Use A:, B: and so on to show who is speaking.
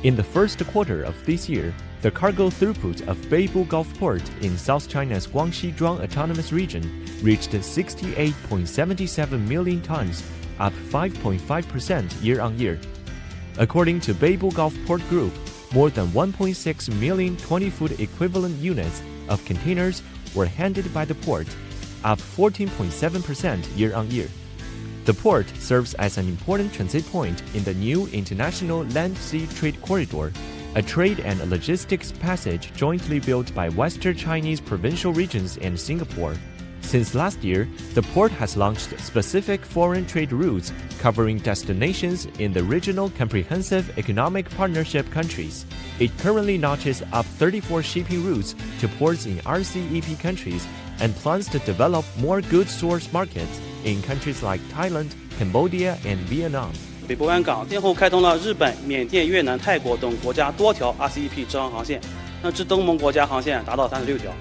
A: In the first quarter of this year, the cargo throughput of Beibu Gulf Port in South China's Guangxi Autonomous Region reached 68.77 million tons, up 5.5% year-on-year. According to Beibu Gulf Port Group, more than 1.6 million 20-foot equivalent units of containers were handled by the port, up 14.7% year-on-year. The port serves as an important transit point in the new International Land-Sea Trade Corridor, a trade and logistics passage jointly built by Western Chinese provincial regions and Singapore. Since last year, the port has launched specific foreign trade routes covering destinations in the Regional Comprehensive Economic Partnership countries. It currently notches up 34 shipping routes to ports in RCEP countries and plans to develop more goods source markets in countries like Thailand, Cambodia, and Vietnam.
B: 北部湾港先后开通了日本、缅甸、越南、泰国等国家多条 RCEP 直航航线，至东盟国家航线达到36条。